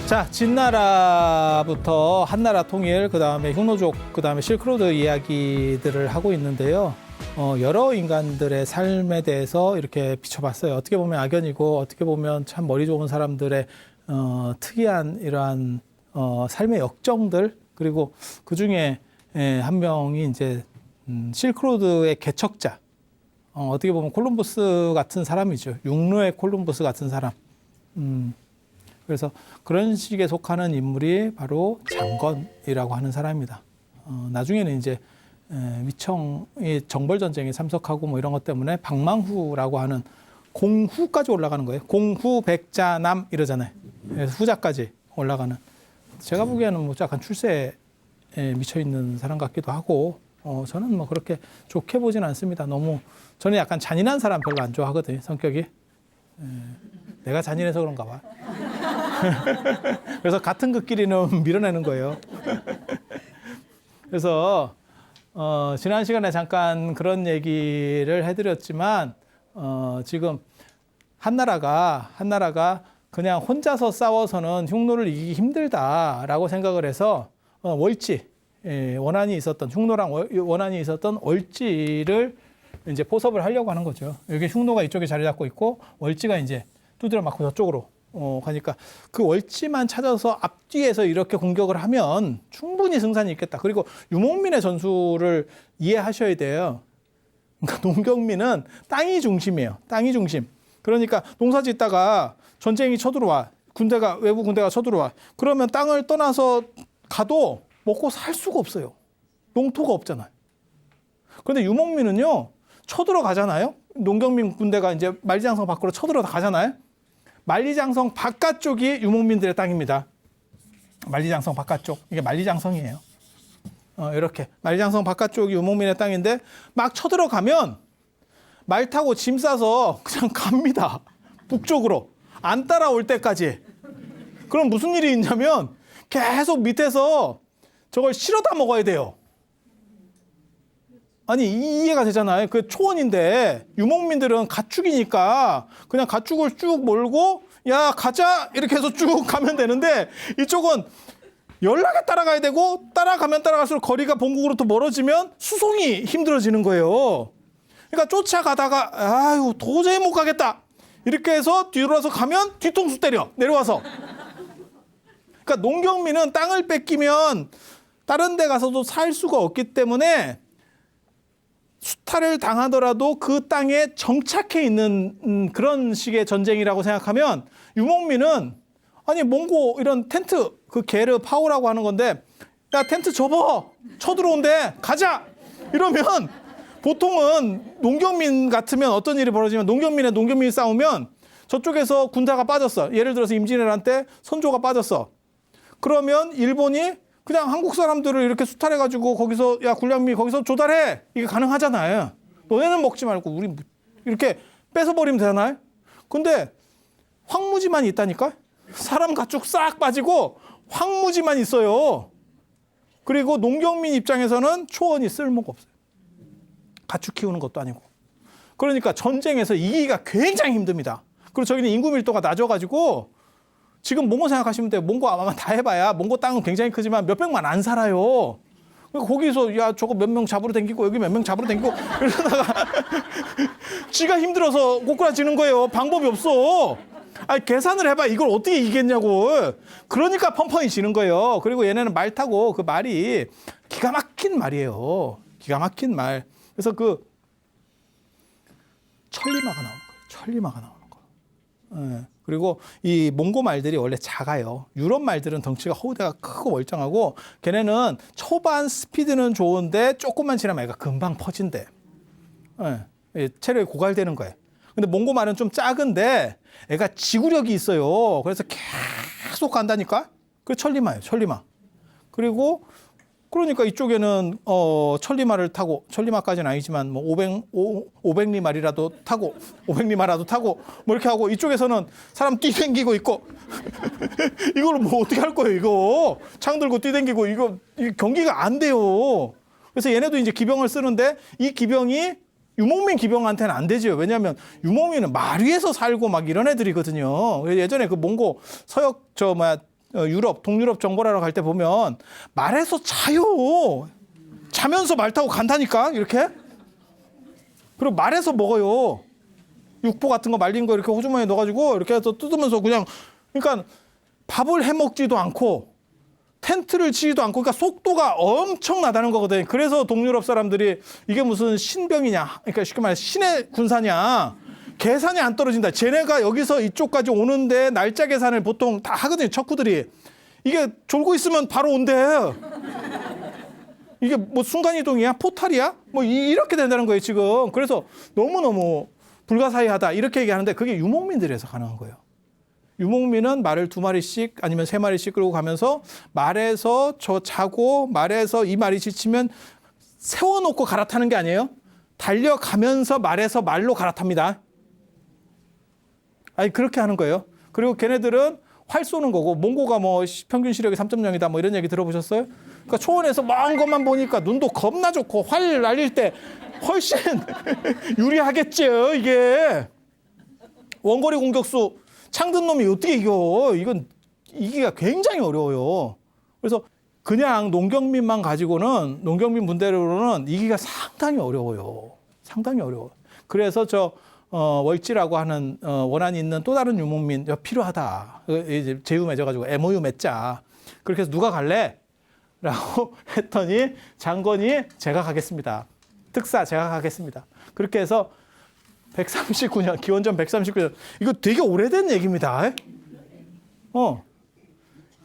자, 진나라부터 한나라 통일, 그다음에 흉노족, 그다음에 실크로드 이야기들을 하고 있는데요. 여러 인간들의 삶에 대해서 이렇게 비춰봤어요. 어떻게 보면 악연이고 어떻게 보면 참 머리 좋은 사람들의 특이한 이러한 삶의 역정들, 그리고 그중에 한 명이 이제 실크로드의 개척자, 어떻게 보면 콜럼버스 같은 사람이죠. 육로의 콜럼버스 같은 사람. 그래서 그런 식에 속하는 인물이 바로 장건이라고 하는 사람입니다. 나중에는 이제 위청이 정벌전쟁에 참석하고 뭐 이런 것 때문에 박망후라고 하는 공후까지 올라가는 거예요. 공후, 백자남 이러잖아요. 그래서 후자까지 올라가는. 제가 보기에는 뭐 약간 출세에 미쳐 있는 사람 같기도 하고, 저는 뭐 그렇게 좋게 보진 않습니다. 너무 저는 약간 잔인한 사람 별로 안 좋아하거든요. 성격이. 내가 잔인해서 그런가 봐. 그래서 같은 극끼리는 밀어내는 거예요. 그래서 지난 시간에 잠깐 그런 얘기를 해드렸지만 지금 한나라가 그냥 혼자서 싸워서는 흉노를 이기기 힘들다라고 생각을 해서 월지, 원한이 있었던, 흉노랑 원한이 있었던 월지를 이제 포섭을 하려고 하는 거죠. 여기 흉노가 이쪽에 자리 잡고 있고 월지가 이제 두드려 맞고 저쪽으로 가니까 그 월지만 찾아서 앞뒤에서 이렇게 공격을 하면 충분히 승산이 있겠다. 그리고 유목민의 전술을 이해하셔야 돼요. 그러니까 농경민은 땅이 중심이에요. 땅이 중심. 그러니까 농사 짓다가 전쟁이 쳐들어와. 외부 군대가 쳐들어와. 그러면 땅을 떠나서 가도 먹고 살 수가 없어요. 농토가 없잖아요. 그런데 유목민은요, 쳐들어가잖아요. 농경민 군대가 이제 만리장성 밖으로 쳐들어가잖아요. 만리장성 바깥쪽이 유목민들의 땅입니다. 만리장성 바깥쪽. 이게 만리장성이에요. 이렇게. 만리장성 바깥쪽이 유목민의 땅인데 막 쳐들어가면 말 타고 짐 싸서 그냥 갑니다. 북쪽으로. 안 따라올 때까지. 그럼 무슨 일이 있냐면 계속 밑에서 저걸 실어다 먹어야 돼요. 아니, 이해가 되잖아요. 그 초원인데 유목민들은 가축이니까 그냥 가축을 쭉 몰고 야 가자 이렇게 해서 쭉 가면 되는데 이쪽은 연락에 따라가야 되고 따라가면 따라갈수록 거리가 본국으로 또 멀어지면 수송이 힘들어지는 거예요. 그러니까 쫓아가다가 아유 도저히 못 가겠다 이렇게 해서 뒤돌아서 가면 뒤통수 때려 내려와서. 그러니까 농경민은 땅을 뺏기면 다른 데 가서도 살 수가 없기 때문에 수탈을 당하더라도 그 땅에 정착해 있는 그런 식의 전쟁이라고 생각하면 유목민은 아니 몽고 이런 텐트 그 게르 파오라고 하는 건데 야 텐트 접어 쳐들어온대 가자 이러면 보통은 농경민 같으면 어떤 일이 벌어지면 농경민이 싸우면 저쪽에서 군사가 빠졌어. 예를 들어서 임진왜란 때 선조가 빠졌어. 그러면 일본이 그냥 한국 사람들을 이렇게 수탈해가지고 거기서 야 군량미 거기서 조달해 이게 가능하잖아요. 너네는 먹지 말고 우리 이렇게 뺏어버리면 되잖아요. 근데 황무지만 있다니까. 사람 가축 싹 빠지고 황무지만 있어요. 그리고 농경민 입장에서는 초원이 쓸모가 없어요. 가축 키우는 것도 아니고. 그러니까 전쟁에서 이기기가 굉장히 힘듭니다. 그리고 저기는 인구 밀도가 낮아가지고 지금 몽고 생각하시면 돼요. 몽고 아마 다 해봐야 몽고 땅은 굉장히 크지만 몇백만 안 살아요. 그러니까 거기서 야 저거 몇 명 잡으러 댕기고 여기 몇 명 잡으러 댕기고 이러다가 쥐가 힘들어서 꼬꾸라지는 거예요. 방법이 없어. 아니 계산을 해봐. 이걸 어떻게 이기겠냐고. 그러니까 펑펑이 지는 거예요. 그리고 얘네는 말 타고 그 말이 기가 막힌 말이에요. 기가 막힌 말. 그래서 그 천리마가 나오는 거예요. 천리마가 나오는 거. 예. 그리고 이 몽고 말들이 원래 작아요. 유럽 말들은 덩치가 허우대가 크고 멀쩡하고 걔네는 초반 스피드는 좋은데 조금만 지나면 애가 금방 퍼진대. 예. 체력이 고갈되는 거예요. 근데 몽고 말은 좀 작은데 애가 지구력이 있어요. 그래서 계속 간다니까. 그게 천리마예요. 천리마. 그리고 그러니까 이쪽에는 천리마를 타고 천리마까지는 아니지만 뭐 500리마라도 타고 500리마라도 타고 뭐 이렇게 하고 이쪽에서는 사람 뛰댕기고 있고 이걸 뭐 어떻게 할 거예요 이거 창 들고 뛰댕기고 이거 경기가 안 돼요. 그래서 얘네도 이제 기병을 쓰는데 이 기병이 유목민 기병한테는 안 되죠. 왜냐하면 유목민은 말 위에서 살고 막 이런 애들이거든요. 예전에 그 몽고 서역 유럽, 동유럽 정벌하러 갈 때 보면 말에서 자요. 자면서 말 타고 간다니까 이렇게. 그리고 말에서 먹어요. 육포 같은 거 말린 거 이렇게 호주머니에 넣어가지고 이렇게 해서 뜯으면서 그냥 그러니까 밥을 해 먹지도 않고 텐트를 치지도 않고 그러니까 속도가 엄청나다는 거거든. 그래서 동유럽 사람들이 이게 무슨 신병이냐, 그러니까 쉽게 말해 신의 군사냐, 계산이 안 떨어진다. 쟤네가 여기서 이쪽까지 오는데 날짜 계산을 보통 다 하거든요. 척후들이. 이게 졸고 있으면 바로 온대. 이게 뭐 순간이동이야? 포탈이야? 뭐 이렇게 된다는 거예요 지금. 그래서 너무너무 불가사의하다 이렇게 얘기하는데 그게 유목민들에서 가능한 거예요. 유목민은 말을 2마리씩 아니면 3마리씩 끌고 가면서 말에서 자고 말에서 이 말이 지치면 세워놓고 갈아타는 게 아니에요. 달려가면서 말에서 말로 갈아탑니다. 아니 그렇게 하는 거예요. 그리고 걔네들은 활 쏘는 거고 몽고가 뭐 평균 시력이 3.0이다 뭐 이런 얘기 들어보셨어요? 그러니까 초원에서 먼 것만 보니까 눈도 겁나 좋고 활 날릴 때 훨씬 유리하겠죠 이게. 원거리 공격수 창 든 놈이 어떻게 이겨? 이건 이기가 굉장히 어려워요. 그래서 그냥 농경민만 가지고는 농경민 분대로는 이기가 상당히 어려워요. 상당히 어려워. 그래서 월지라고 하는 원한이 있는 또 다른 유목민 필요하다. 이제 제휴 맺어가지고 MOU 맺자. 그렇게 해서 누가 갈래? 라고 했더니 장관이 제가 가겠습니다. 특사 제가 가겠습니다. 그렇게 해서 139년, 기원전 139년. 이거 되게 오래된 얘기입니다.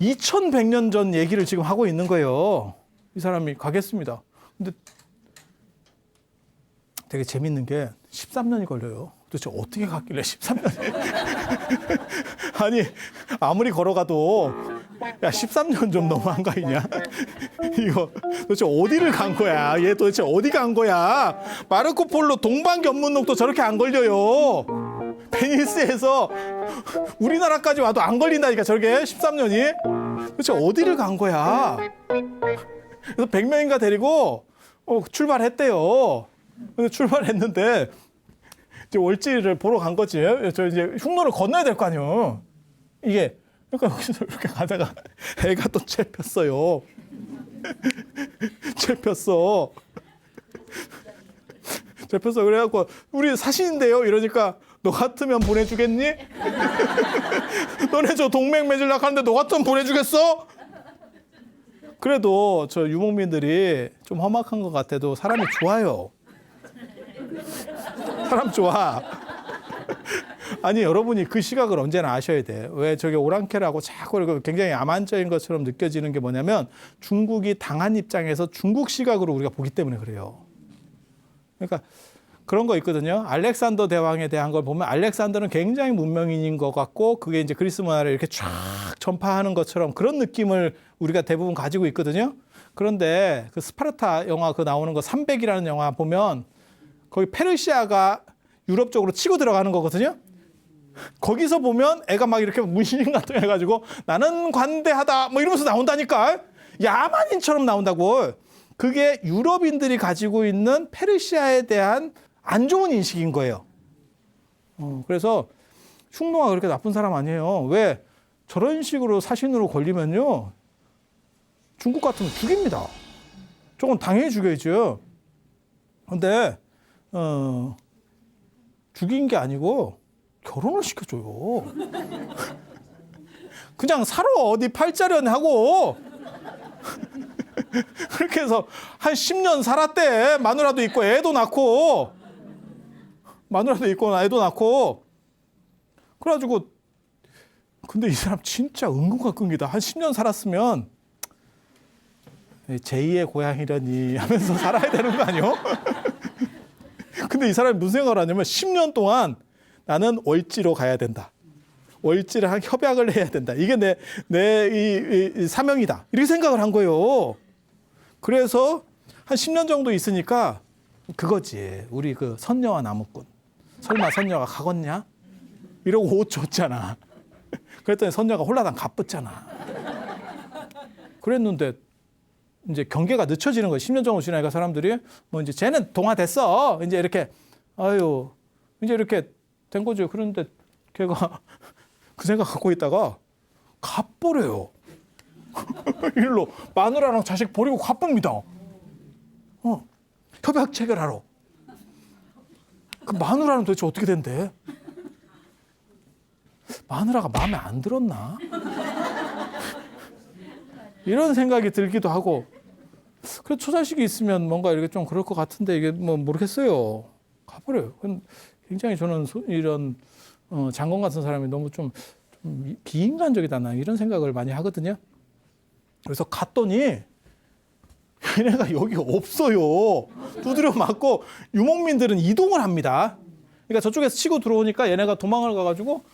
2100년 전 얘기를 지금 하고 있는 거예요. 이 사람이 가겠습니다. 근데 되게 재밌는 게 13년이 걸려요. 도대체 어떻게 갔길래 13년이. 아니, 아무리 걸어가도 야 13년 좀 너무한 거 아니냐? 이거 도대체 어디를 간 거야? 얘 도대체 어디 간 거야? 마르코 폴로 동방견문록도 저렇게 안 걸려요. 베니스에서 우리나라까지 와도 안 걸린다니까 저렇게 13년이. 도대체 어디를 간 거야? 그래서 100명인가 데리고 출발했대요. 근데 출발했는데 이제 월지를 보러 간 거지. 저 이제 흉노를 건너야 될 거 아니에요. 이게 그러니까 여기서 이렇게 가다가 애가 또 잡혔어요. 잡혔어. 그래갖고 우리 사신인데요. 이러니까 너 같으면 보내주겠니? 너네 저 동맹 맺으려고 하는데 너 같으면 보내주겠어? 그래도 저 유목민들이 좀 험악한 것 같아도 사람이 좋아요. 사람 좋아. 아니 여러분이 그 시각을 언제나 아셔야 돼. 왜 저게 오랑캐라고 자꾸 굉장히 야만적인 것처럼 느껴지는 게 뭐냐면 중국이 당한 입장에서 중국 시각으로 우리가 보기 때문에 그래요. 그러니까 그런 거 있거든요. 알렉산더 대왕에 대한 걸 보면 알렉산더는 굉장히 문명인인 것 같고 그게 이제 그리스 문화를 이렇게 쫙 전파하는 것처럼 그런 느낌을 우리가 대부분 가지고 있거든요. 그런데 그 스파르타 영화 그 나오는 거 300이라는 영화 보면 거기 페르시아가 유럽 쪽으로 치고 들어가는 거거든요. 거기서 보면 애가 막 이렇게 문신 같은 거 해가지고 나는 관대하다 뭐 이러면서 나온다니까. 야만인처럼 나온다고. 그게 유럽인들이 가지고 있는 페르시아에 대한 안 좋은 인식인 거예요. 그래서 흉노가 그렇게 나쁜 사람 아니에요. 왜? 저런 식으로 사신으로 걸리면요. 중국 같으면 죽입니다. 저건 당연히 죽여야죠. 근데 죽인 게 아니고 결혼을 시켜줘요. 그냥 살아 어디 팔자련 하고 그렇게 해서 한 10년 살았대. 마누라도 있고 애도 낳고 애도 낳고 그래가지고 근데 이 사람 진짜 은근과 끈기다. 한 10년 살았으면 제2의 고향이라니 하면서 살아야 되는 거 아니요? 근데 이 사람이 무슨 생각을 하냐면 10년 동안 나는 월지로 가야 된다. 월지랑 협약을 해야 된다. 이게 내 사명이다. 이렇게 생각을 한 거예요. 그래서 한 10년 정도 있으니까 그거지. 우리 그 선녀와 나무꾼. 설마 선녀가 가겄냐? 이러고 옷 줬잖아. 그랬더니 선녀가 홀라당 갑붙잖아. 그랬는데 이제 경계가 늦춰지는 거예요. 10년 정도 지나니까 사람들이 뭐 이제 쟤는 동화됐어. 이제 이렇게 이제 이렇게 된 거죠. 그런데 걔가 그 생각 갖고 있다가 갑버려요. 일로 마누라랑 자식 버리고 가쁩니다. 협약 체결하러. 그 마누라는 도대체 어떻게 된대? 마누라가 마음에 안 들었나? 이런 생각이 들기도 하고. 그래 처자식이 있으면 뭔가 이렇게 좀 그럴 것 같은데 이게 뭐 모르겠어요. 가버려요. 굉장히 저는 이런 장관 같은 사람이 너무 좀 비인간적이다 나 이런 생각을 많이 하거든요. 그래서 갔더니 얘네가 여기 없어요. 두드려 맞고 유목민들은 이동을 합니다. 그러니까 저쪽에서 치고 들어오니까 얘네가 도망을 가가지고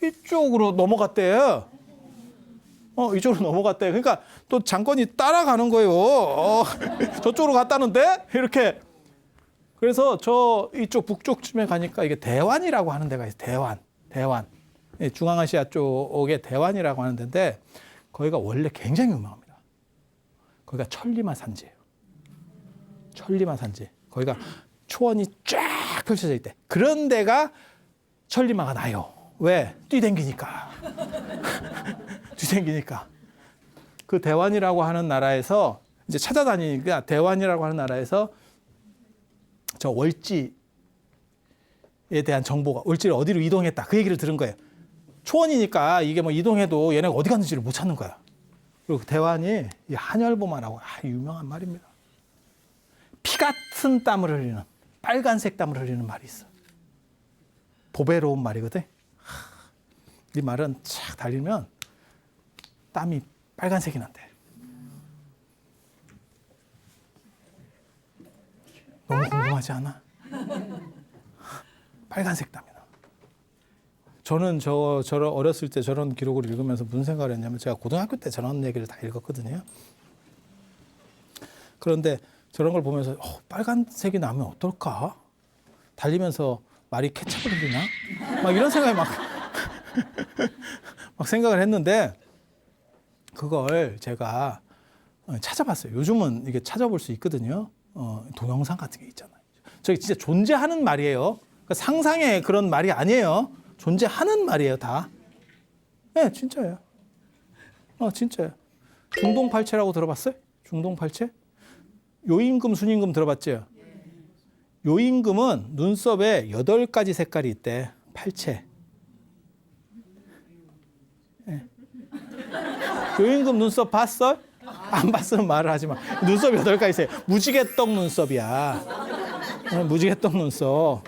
이쪽으로 넘어갔대요. 이쪽으로 넘어갔대요. 그러니까 또 장관이 따라가는 거예요. 저쪽으로 갔다는데 이렇게. 그래서 저 이쪽 북쪽쯤에 가니까 이게 대환이라고 하는 데가 있어요. 대환. 중앙아시아 쪽에 대환이라고 하는 데인데 거기가 원래 굉장히 유명합니다. 거기가 천리마 산지예요. 천리마 산지. 거기가 초원이 쫙 펼쳐져 있대. 그런 데가 천리마가 나요. 왜? 뛰댕기니까. 뛰댕기니까. 그 대환이라고 하는 나라에서 이제 찾아다니니까 대환이라고 하는 나라에서 저 월지에 대한 정보가 월지를 어디로 이동했다. 그 얘기를 들은 거예요. 초원이니까 이게 뭐 이동해도 얘네가 어디 갔는지를 못 찾는 거야. 그리고 대환이 이 한열보마라고 유명한 말입니다. 피 같은 땀을 흘리는 빨간색 땀을 흘리는 말이 있어. 보배로운 말이거든. 이 말은 착 달리면 땀이 빨간색이 난대. 너무 궁금하지 않아? 빨간색 땀이 나. 저는 저런 어렸을 때 저런 기록을 읽으면서 무슨 생각을 했냐면 제가 고등학교 때 저런 얘기를 다 읽었거든요. 그런데 저런 걸 보면서 빨간색이 나면 어떨까? 달리면서 말이 케첩을 흘리나? 막 이런 생각이 막 생각을 했는데 그걸 제가 찾아봤어요. 요즘은 이게 찾아볼 수 있거든요. 동영상 같은 게 있잖아요. 저기 진짜 존재하는 말이에요. 그러니까 상상의 그런 말이 아니에요. 존재하는 말이에요, 다. 네, 진짜예요. 진짜예요. 중동팔체라고 들어봤어요? 중동팔체? 요임금, 순임금 들어봤죠? 요임금은 눈썹에 8가지 색깔이 있대. 팔체. 네. 요임금 눈썹 봤어? 안 봤으면 말을 하지 마. 눈썹 8가지 있어요. 무지개떡 눈썹이야. 무지개떡 눈썹.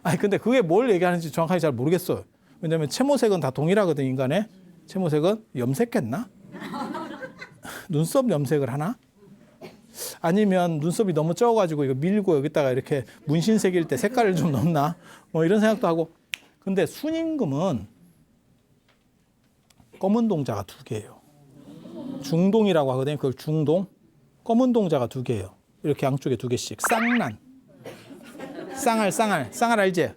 아니 근데 그게 뭘 얘기하는지 정확하게 잘 모르겠어요. 왜냐면 채모색은 다 동일하거든, 인간의. 채모색은 염색했나? 눈썹 염색을 하나? 아니면 눈썹이 너무 적어가지고 이거 밀고 여기다가 이렇게 문신 새길 때 색깔을 좀 넣나? 뭐 이런 생각도 하고. 근데 순임금은 검은 동자가 2개예요. 중동이라고 하거든요. 그걸 중동. 검은 동자가 2개예요. 이렇게 양쪽에 2개씩. 쌍란. 쌍알 알지?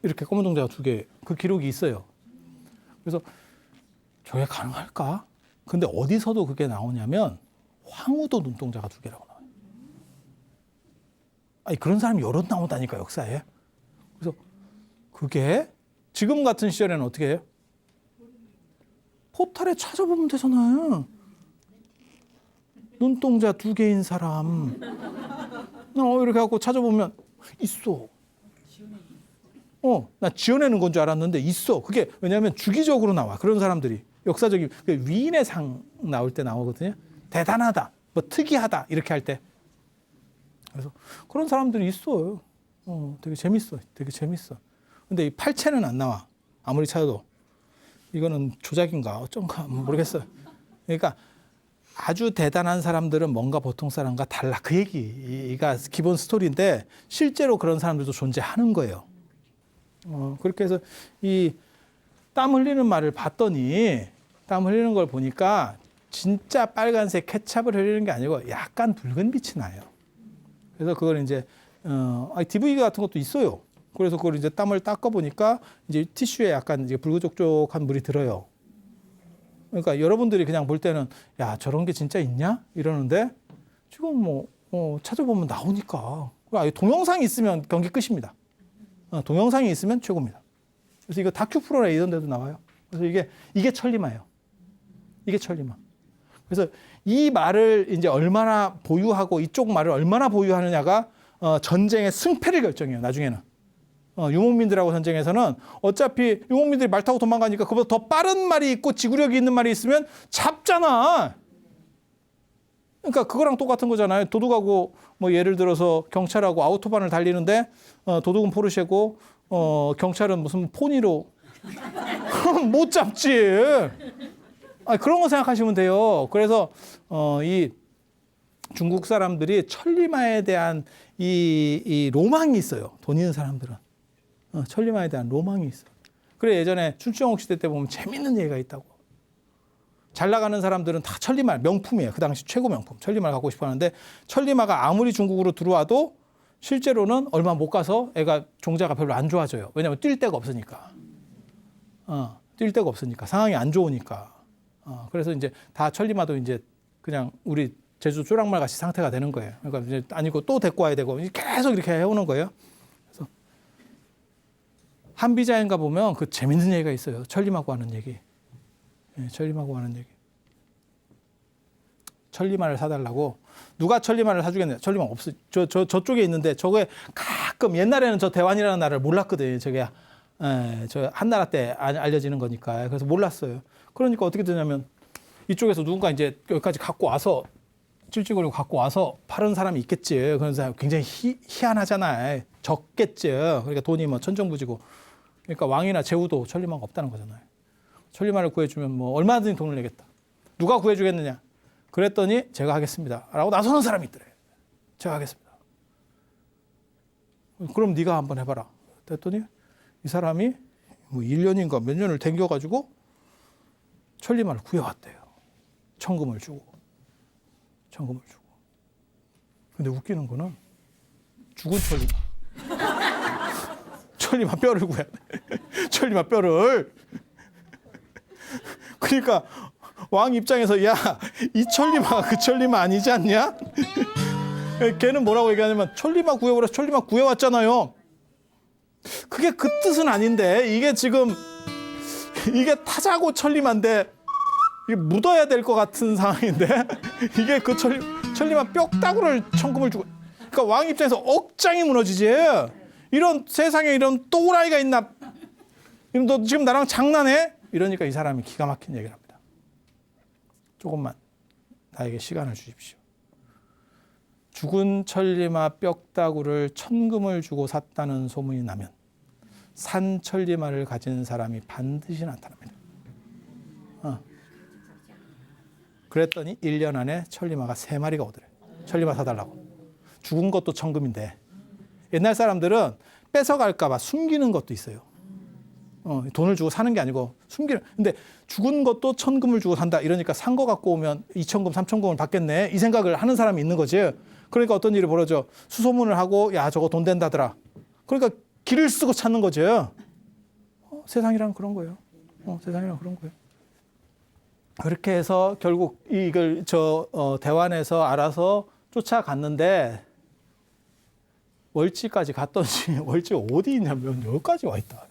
이렇게 검은 동자가 2개. 그 기록이 있어요. 그래서 저게 가능할까? 근데 어디서도 그게 나오냐면 황후도 눈동자가 2개라고 나와요. 아니 그런 사람이 여럿 나오다니까 역사에. 그래서 그게 지금 같은 시절에는 어떻게 해요? 포탈에 찾아보면 되잖아요. 눈동자 2개인 사람. 이렇게 하고 찾아보면 있어. 나 지어내는 건 줄 알았는데 있어. 그게 왜냐하면 주기적으로 나와. 그런 사람들이. 역사적인 위인의 상 나올 때 나오거든요. 대단하다, 뭐 특이하다 이렇게 할 때. 그래서 그런 사람들이 있어요. 되게 재밌어. 되게 재밌어. 근데 이 팔체는 안 나와. 아무리 찾아도. 이거는 조작인가 어쩐가 모르겠어요. 그러니까 아주 대단한 사람들은 뭔가 보통 사람과 달라. 그 얘기가 기본 스토리인데 실제로 그런 사람들도 존재하는 거예요. 그렇게 해서 이 땀 흘리는 말을 봤더니 땀 흘리는 걸 보니까 진짜 빨간색 케찹을 흘리는 게 아니고 약간 붉은 빛이 나요. 그래서 그걸 이제 DV 같은 것도 있어요. 그래서 그걸 이제 땀을 닦아 보니까 이제 티슈에 약간 이제 붉은족족한 물이 들어요. 그러니까 여러분들이 그냥 볼 때는 야 저런 게 진짜 있냐 이러는데 지금 뭐 찾아보면 나오니까. 동영상이 있으면 경기 끝입니다. 동영상이 있으면 최고입니다. 그래서 이거 다큐 프로나 이런 데도 나와요. 그래서 이게 천리마예요. 이게 천리마. 그래서 이 말을 이제 얼마나 보유하고 이쪽 말을 얼마나 보유하느냐가 전쟁의 승패를 결정해요. 나중에는. 유목민들하고 전쟁에서는 어차피 유목민들이 말 타고 도망가니까 그보다 더 빠른 말이 있고 지구력이 있는 말이 있으면 잡잖아. 그러니까 그거랑 똑같은 거잖아요. 도둑하고 뭐 예를 들어서 경찰하고 아우토반을 달리는데 도둑은 포르쉐고 경찰은 무슨 포니로 못 잡지. 그런 거 생각하시면 돼요. 그래서 이 중국 사람들이 천리마에 대한 이 로망이 있어요. 돈 있는 사람들은. 천리마에 대한 로망이 있어. 그래 예전에 춘추영옥 시대 때 보면 재밌는 얘기가 있다고. 잘 나가는 사람들은 다 천리마 명품이에요. 그 당시 최고 명품. 천리마를 갖고 싶어 하는데 천리마가 아무리 중국으로 들어와도 실제로는 얼마 못 가서 애가 종자가 별로 안 좋아져요. 왜냐하면 뛸 데가 없으니까. 뛸 데가 없으니까. 상황이 안 좋으니까. 그래서 이제 다 천리마도 이제 그냥 우리 제주 쪼랑말 같이 상태가 되는 거예요. 그러니까 이제 아니고 또 데리고 와야 되고 계속 이렇게 해오는 거예요. 그래서 한비자인가 보면 그 재밌는 얘기가 있어요. 천리마고 하는 얘기. 천리마고 하는 얘기. 천리마를 사달라고. 누가 천리마를 사주겠냐? 천리마 없어. 저쪽에 있는데 저게 가끔 옛날에는 저 대환이라는 나라를 몰랐거든요. 저게 저 한나라 때 알려지는 거니까. 그래서 몰랐어요. 그러니까 어떻게 되냐면 이쪽에서 누군가 이제 여기까지 갖고 와서 찔찔거리고 갖고 와서 파는 사람이 있겠지. 그래서 굉장히 희한하잖아요. 적겠지. 그러니까 돈이 뭐 천정부지고. 그러니까 왕이나 제후도 천리마가 없다는 거잖아요. 천리마를 구해주면 뭐 얼마든지 돈을 내겠다. 누가 구해주겠느냐? 그랬더니 제가 하겠습니다. 라고 나서는 사람이 있더래. 제가 하겠습니다. 그럼 네가 한번 해봐라. 그랬더니 이 사람이 뭐 1년인가 몇 년을 댕겨가지고 천리마를 구해왔대요. 천금을 주고. 근데 웃기는 거는 죽은 천리마. 천리마 뼈를 구해야 돼. 천리마 뼈를. 그러니까 왕 입장에서 야, 이 천리마가 그 천리마 아니지 않냐? 걔는 뭐라고 얘기하냐면 천리마 구해오라. 천리마 구해왔잖아요. 그게 그 뜻은 아닌데 이게 지금 이게 타자고 천리마인데 이게 묻어야 될 것 같은 상황인데 이게 그 천리마 뼈다구를 천금을 주고. 그러니까 왕 입장에서 억장이 무너지지. 이런 세상에 이런 또라이가 있나? 너 지금 나랑 장난해? 이러니까 이 사람이 기가 막힌 얘기를 합니다. 조금만 나에게 시간을 주십시오. 죽은 천리마 뼈다구를 천금을 주고 샀다는 소문이 나면 산 천리마를 가진 사람이 반드시 나타납니다. 그랬더니 1년 안에 천리마가 3마리가 오더래. 천리마 사달라고. 죽은 것도 천금인데 옛날 사람들은 뺏어갈까 봐 숨기는 것도 있어요. 돈을 주고 사는 게 아니고 숨기는. 근데 죽은 것도 천금을 주고 산다. 이러니까 산 거 갖고 오면 2천금, 3천금을 받겠네. 이 생각을 하는 사람이 있는 거지. 그러니까 어떤 일이 벌어져. 수소문을 하고 야 저거 돈 된다더라. 그러니까 길을 쓰고 찾는 거지. 세상이란 그런 거예요. 세상이란 그런 거예요. 그렇게 해서 결국 이걸 대환에서 알아서 쫓아갔는데 월지까지 갔더니 월지가 어디 있냐면 여기까지 와 있다.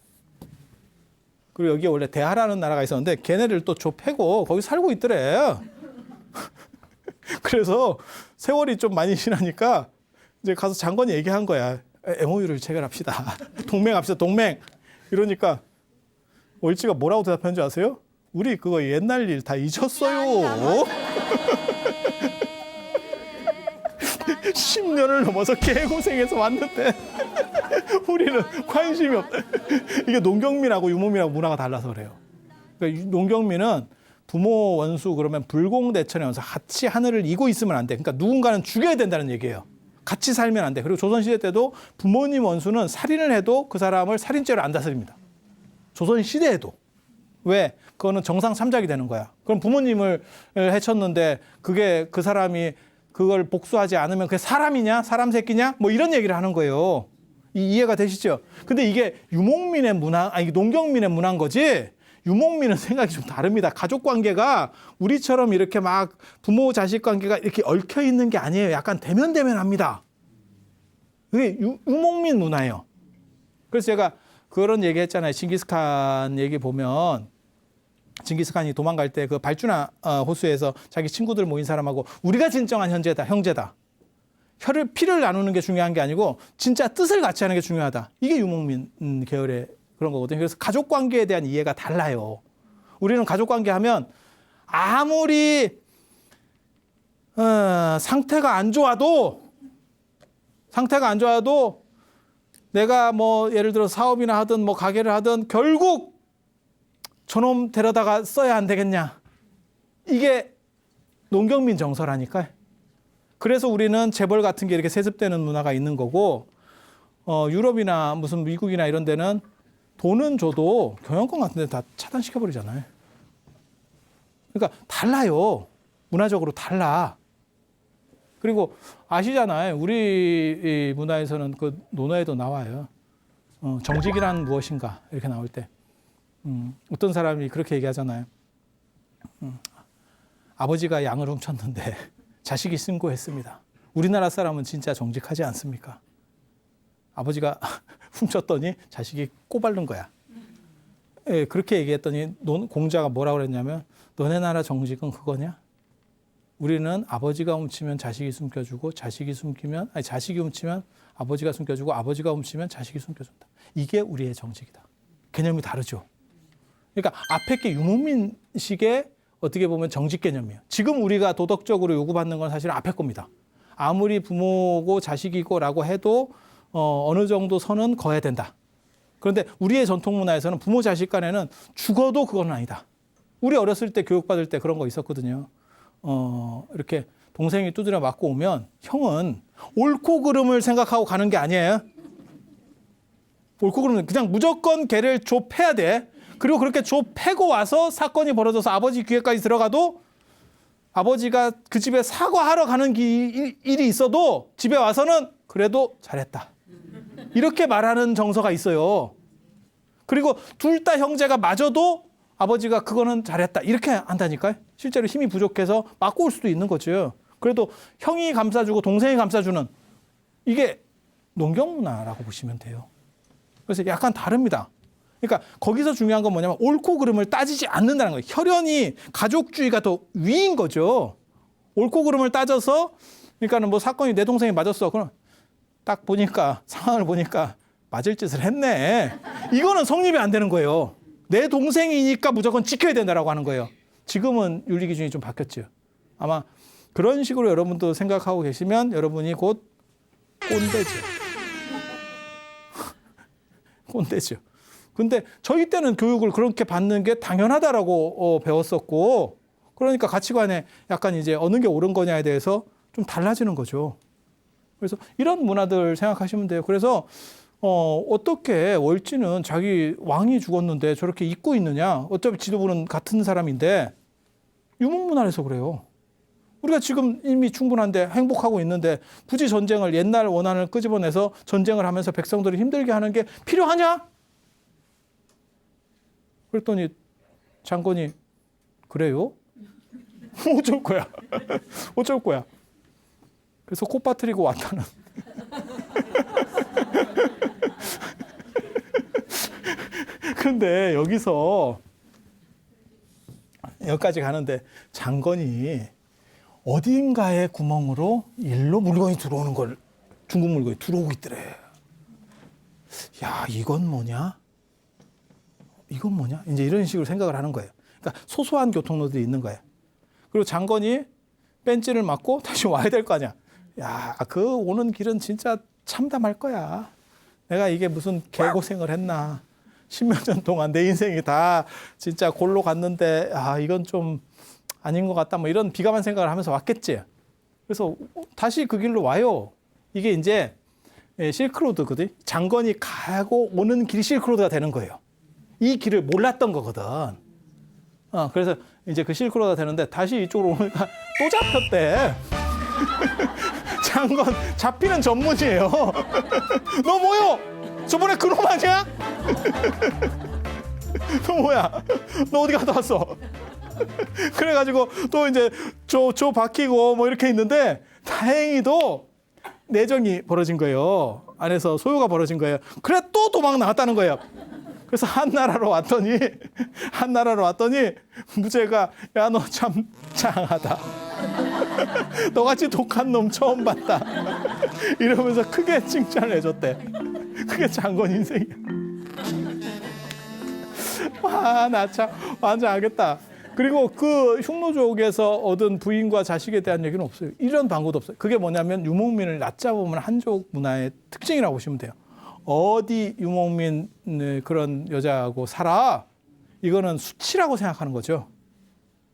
그리고 여기에 원래 대하라는 나라가 있었는데 걔네를 또 좁히고 거기 살고 있더래. 그래서 세월이 좀 많이 지나니까 이제 가서 장관이 얘기한 거야. MOU를 체결합시다. 동맹합시다. 동맹. 이러니까 월지가 뭐라고 대답한 줄 아세요? 우리 그거 옛날 일 다 잊었어요. 10년을 넘어서 개고생해서 왔는데 우리는 관심이 없다. 이게 농경민하고 유목민하고 문화가 달라서 그래요. 그러니까 농경민은 부모 원수 그러면 불공대천의 원수 같이 하늘을 이고 있으면 안 돼. 그러니까 누군가는 죽여야 된다는 얘기예요. 같이 살면 안 돼. 그리고 조선시대 때도 부모님 원수는 살인을 해도 그 사람을 살인죄로 안 다스립니다. 조선시대에도. 왜? 그거는 정상 참작이 되는 거야. 그럼 부모님을 해쳤는데 그게 그 사람이 그걸 복수하지 않으면 그게 사람이냐? 사람 새끼냐? 뭐 이런 얘기를 하는 거예요. 이해가 되시죠? 근데 이게 유목민의 문화, 아니 농경민의 문화인 거지. 유목민은 생각이 좀 다릅니다. 가족 관계가 우리처럼 이렇게 막 부모 자식 관계가 이렇게 얽혀 있는 게 아니에요. 약간 대면대면합니다. 그게 유목민 문화예요. 그래서 제가 그런 얘기 했잖아요. 징기스칸 얘기 보면 징기스칸이 도망갈 때 그 발주나 호수에서 자기 친구들 모인 사람하고 우리가 진정한 형제다. 피를 나누는 게 중요한 게 아니고 진짜 뜻을 같이 하는 게 중요하다. 이게 유목민 계열의 그런 거거든요. 그래서 가족 관계에 대한 이해가 달라요. 우리는 가족 관계 하면 아무리 상태가 안 좋아도 내가 뭐 예를 들어 사업이나 하든 뭐 가게를 하든 결국 저놈 데려다가 써야 안 되겠냐. 이게 농경민 정서라니까요. 그래서 우리는 재벌 같은 게 이렇게 세습되는 문화가 있는 거고 유럽이나 무슨 미국이나 이런 데는 돈은 줘도 경영권 같은 데 다 차단시켜버리잖아요. 그러니까 달라요. 문화적으로 달라. 그리고 아시잖아요. 우리 문화에서는 그 논어에도 나와요. 정직이란 무엇인가 이렇게 나올 때 어떤 사람이 그렇게 얘기하잖아요. 아버지가 양을 훔쳤는데 자식이 신고했습니다. 우리나라 사람은 진짜 정직하지 않습니까? 아버지가 훔쳤더니 자식이 꼬바른 거야. 예, 그렇게 얘기했더니 공자가 뭐라고 그랬냐면 너네 나라 정직은 그거냐? 우리는 아버지가 훔치면 자식이 숨겨주고 자식이 훔치면 아버지가 숨겨주고 아버지가 훔치면 자식이 숨겨준다. 이게 우리의 정직이다. 개념이 다르죠. 그러니까 앞에 게 유목민식의 어떻게 보면 정직 개념이에요. 지금 우리가 도덕적으로 요구받는 건 사실 앞에 겁니다. 아무리 부모고 자식이고라고 해도 어느 정도 선은 거해야 된다. 그런데 우리의 전통 문화에서는 부모 자식 간에는 죽어도 그건 아니다. 우리 어렸을 때 교육받을 때 그런 거 있었거든요. 이렇게 동생이 두드려 맞고 오면 형은 옳고 그름을 생각하고 가는 게 아니에요. 옳고 그름은 그냥 무조건 걔를 좁혀야 돼. 그리고 그렇게 좁히고 와서 사건이 벌어져서 아버지 귀에까지 들어가도 아버지가 그 집에 사과하러 가는 일이 있어도 집에 와서는 그래도 잘했다. 이렇게 말하는 정서가 있어요. 그리고 둘 다 형제가 맞아도 아버지가 그거는 잘했다. 이렇게 한다니까요. 실제로 힘이 부족해서 맞고 올 수도 있는 거죠. 그래도 형이 감싸주고 동생이 감싸주는 이게 농경문화라고 보시면 돼요. 그래서 약간 다릅니다. 그러니까 거기서 중요한 건 뭐냐면 옳고 그름을 따지지 않는다는 거예요. 혈연이 가족주의가 더 위인 거죠. 옳고 그름을 따져서 그러니까는 뭐 사건이 내 동생이 맞았어. 그럼 딱 보니까 상황을 보니까 맞을 짓을 했네. 이거는 성립이 안 되는 거예요. 내 동생이니까 무조건 지켜야 된다라고 하는 거예요. 지금은 윤리 기준이 좀 바뀌었죠. 아마 그런 식으로 여러분도 생각하고 계시면 여러분이 곧 꼰대죠. 꼰대죠. 근데 저희 때는 교육을 그렇게 받는 게 당연하다라고 배웠었고, 그러니까 가치관에 약간 이제 어느 게 옳은 거냐에 대해서 좀 달라지는 거죠. 그래서 이런 문화들 생각하시면 돼요. 그래서 어떻게 월지는 자기 왕이 죽었는데 저렇게 잊고 있느냐? 어차피 지도부는 같은 사람인데 유목문화라서 그래요. 우리가 지금 이미 충분한데 행복하고 있는데 굳이 전쟁을 옛날 원한을 끄집어내서 전쟁을 하면서 백성들을 힘들게 하는 게 필요하냐? 그랬더니 장관이 그래요? 어쩔 거야. 어쩔 거야. 그래서 코 빠뜨리고 왔다는. 그런데 여기까지 가는데 장건이 어딘가의 구멍으로 일로 물건이 들어오는 걸 중국 물건이 들어오고 있더래. 야, 이건 뭐냐? 이제 이런 식으로 생각을 하는 거예요. 그러니까 소소한 교통로들이 있는 거예요. 그리고 장건이 벤치를 맞고 다시 와야 될 거 아니야. 야, 그 오는 길은 진짜 참담할 거야. 내가 이게 무슨 개고생을 했나. 10몇 년 동안 내 인생이 다 진짜 골로 갔는데, 이건 좀 아닌 것 같다. 뭐 이런 비감한 생각을 하면서 왔겠지. 그래서 다시 그 길로 와요. 이게 이제 실크로드거든. 장건이 가고 오는 길이 실크로드가 되는 거예요. 이 길을 몰랐던 거거든. 그래서 이제 그 실크로드가 되는데 다시 이쪽으로 오니까 또 잡혔대. 장건 잡히는 전문이에요. 너 뭐요? 저번에 그놈 아니야? 너 뭐야? 너 어디 갔다 왔어? 그래가지고 또 이제 조 박히고 뭐 이렇게 있는데 다행히도 내정이 벌어진 거예요. 안에서 소요가 벌어진 거예요. 그래 또 도망 나갔다는 거예요. 그래서 한나라로 왔더니 무제가 야, 너 참 장하다. 너같이 독한 놈 처음 봤다. 이러면서 크게 칭찬을 해줬대. 그게 장건 인생이야. 와, 나 참 완전 알겠다. 그리고 그 흉노족에서 얻은 부인과 자식에 대한 얘기는 없어요. 이런 방법도 없어요. 그게 뭐냐면 유목민을 낮잡으면 한족 문화의 특징이라고 보시면 돼요. 어디 유목민 그런 여자하고 살아? 이거는 수치라고 생각하는 거죠.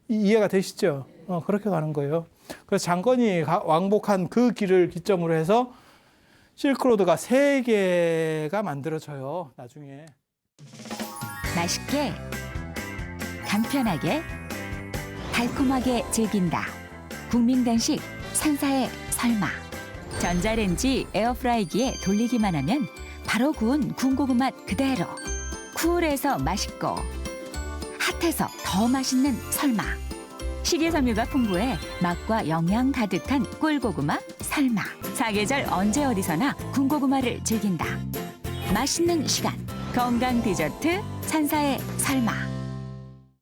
이해가 되시죠? 그렇게 가는 거예요. 그래서 장건이 왕복한 그 길을 기점으로 해서 실크로드가 3개가 만들어져요. 나중에. 맛있게, 간편하게, 달콤하게 즐긴다. 국민간식 산사의 설마. 전자레인지 에어프라이기에 돌리기만 하면 바로 구운 군고구 맛 그대로. 쿨해서 맛있고 핫해서 더 맛있는 설마. 식이섬유가 풍부해 맛과 영양 가득한 꿀고구마 설마. 사계절 언제 어디서나 군고구마를 즐긴다. 맛있는 시간, 건강 디저트 산사의 설마.